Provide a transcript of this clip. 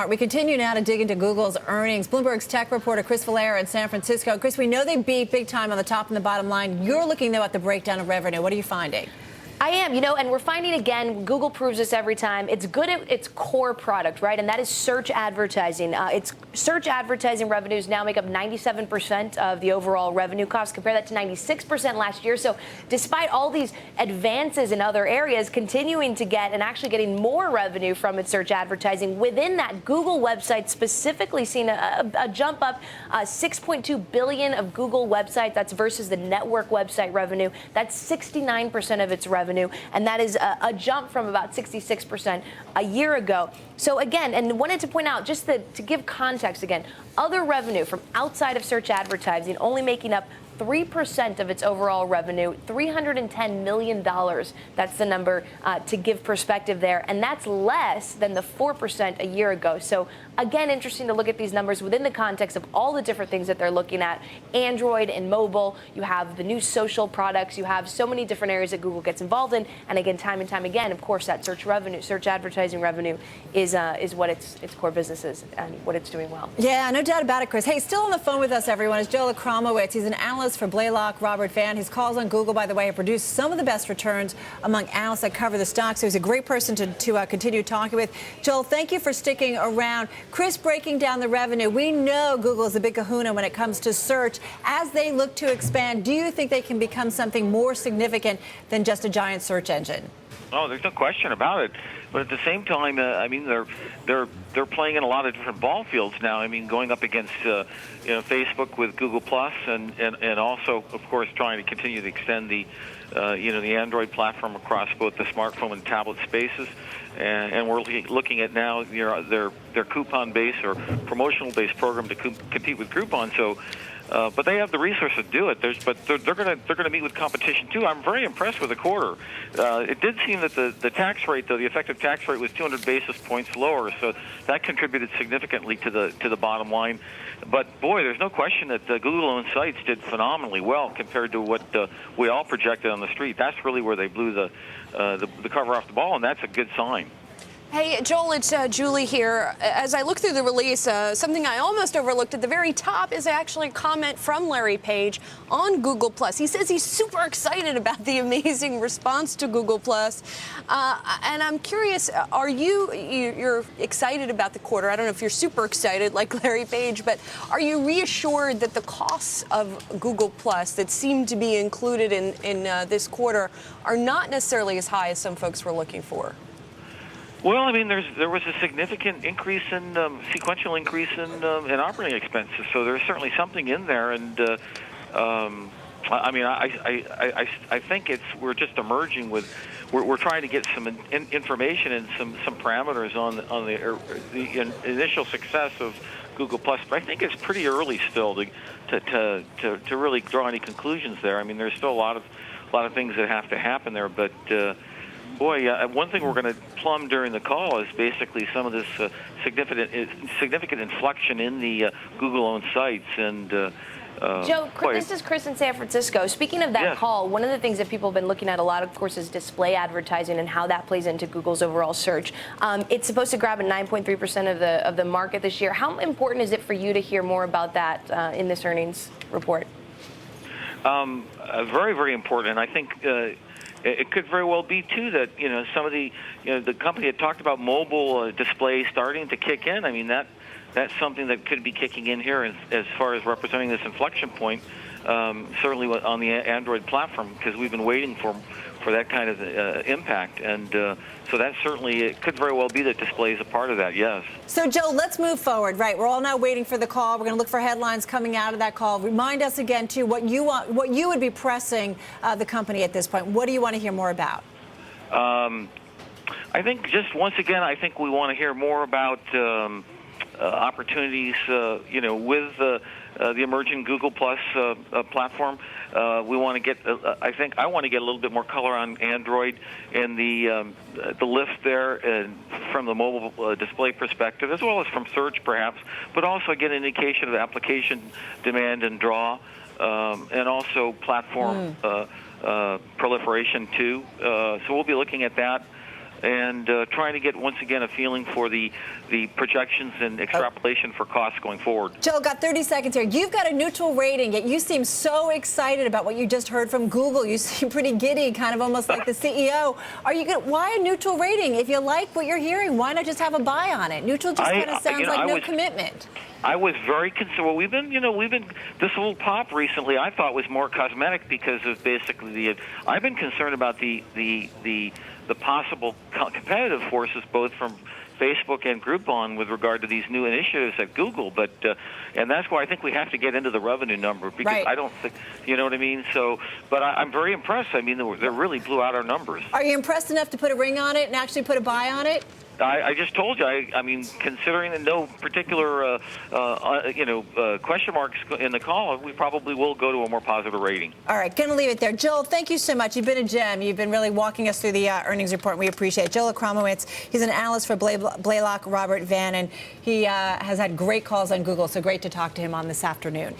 We continue now to dig into Google's earnings. Bloomberg's tech reporter Cris Valerio in San Francisco. Cris, we know they beat big time on the top and the bottom line. You're looking, though, at the breakdown of revenue. What are you finding? I am, and we're finding again, Google proves this every time. It's good at its core product, right? And that is search advertising. Its search advertising revenues now make up 97% of the overall revenue cost. Compare that to 96% last year. So despite all these advances in other areas, continuing to get and actually getting more revenue from its search advertising within that, Google website specifically seen a jump up, 6.2 billion of Google website. That's versus the network website revenue. That's 69% of its revenue. And that is a jump from about 66% a year ago. So again, and wanted to point out, just to give context again, other revenue from outside of search advertising only making up 3% of its overall revenue, $310 million. That's the number to give perspective there. And that's less than the 4% a year ago. So again, interesting to look at these numbers within the context of all the different things that they're looking at. Android and mobile, you have the new social products, you have so many different areas that Google gets involved in. And again, time and time again, of course, that search revenue, search advertising revenue is what its core business is and what it's doing well. Yeah, no doubt about it, Cris. Hey, still on the phone with us, everyone, is Joel Achramowicz. He's an analyst for Blaylock Robert Van. His calls on Google, by the way, have produced some of the best returns among analysts that cover the stock. So he's a great person to continue talking with. Joel, thank you for sticking around. Cris, breaking down the revenue. We know Google is a big kahuna when it comes to search. As they look to expand, do you think they can become something more significant than just a giant search engine? Oh, there's no question about it. But at the same time, I mean, they're playing in a lot of different ball fields now. I mean, going up against Facebook with Google Plus, and also, of course, trying to continue to extend the the Android platform across both the smartphone and tablet spaces. And we're looking at now their coupon-based or promotional-based program to compete with Groupon. So. But they have the resources to do it. But they're going to meet with competition too. I'm very impressed with the quarter. It did seem that the tax rate, though, the effective tax rate was 200 basis points lower, so that contributed significantly to the bottom line. But boy, there's no question that Google-owned sites did phenomenally well compared to what we all projected on the street. That's really where they blew the cover off the ball, and that's a good sign. Hey, Joel, it's Julie here. As I look through the release, something I almost overlooked at the very top is actually a comment from Larry Page on Google+. He says he's super excited about the amazing response to Google+. And I'm curious, are you're excited about the quarter? I don't know if you're super excited like Larry Page, but are you reassured that the costs of Google+ that seem to be included in this quarter are not necessarily as high as some folks were looking for? Well, I mean, there was a significant increase in sequential increase in operating expenses, so there's certainly something in there. And I mean, I think we're just emerging with we're trying to get some information and some parameters on the initial success of Google+. But I think it's pretty early still to really draw any conclusions there. I mean, there's still a lot of things that have to happen there, but. Boy, one thing we're going to plumb during the call is basically some of this significant inflection in the Google-owned sites. And Joe, this is Cris in San Francisco. Speaking of that call, one of the things that people have been looking at a lot, of course, is display advertising and how that plays into Google's overall search. It's supposed to grab a 9.3% of the market this year. How important is it for you to hear more about that in this earnings report? Very, very important. And I think. It could very well be too that some of the the company had talked about mobile display starting to kick in. I mean that's something that could be kicking in here as far as representing this inflection point. Certainly on the Android platform, because we've been waiting for that kind of impact, and so that certainly it could very well be that display is a part of that. Yes. So, Joe, let's move forward. Right, we're all now waiting for the call. We're going to look for headlines coming out of that call. Remind us again, too, what you would be pressing the company at this point. What do you want to hear more about? I think just once again, I think we want to hear more about opportunities, with the emerging Google Plus platform. We want to get. I want to get a little bit more color on Android and the lift there, and from the mobile display perspective, as well as from search, perhaps, but also get an indication of application demand and draw, and also platform proliferation too. So we'll be looking at that. and trying to get, once again, a feeling for the projections and extrapolation for costs going forward. Joel, got 30 seconds here. You've got a neutral rating, yet you seem so excited about what you just heard from Google. You seem pretty giddy, kind of almost like the CEO. Why a neutral rating? If you like what you're hearing, why not just have a buy on it? Neutral just kind of sounds like no commitment. I was very concerned. Well, we've been this little pop recently. I thought was more cosmetic because of basically I've been concerned about the possible competitive forces both from Facebook and Groupon with regard to these new initiatives at Google, but and that's why I think we have to get into the revenue number because I don't think, you know what I mean. So, but I'm very impressed. I mean, they really blew out our numbers. Are you impressed enough to put a ring on it and actually put a buy on it? I just told you. I mean, considering that no particular, question marks in the call, we probably will go to a more positive rating. All right, going to leave it there. Joel, thank you so much. You've been a gem. You've been really walking us through the earnings report, and we appreciate it. Joel Achramowicz, he's an analyst for Blaylock Robert Van, and he has had great calls on Google, so great to talk to him on this afternoon.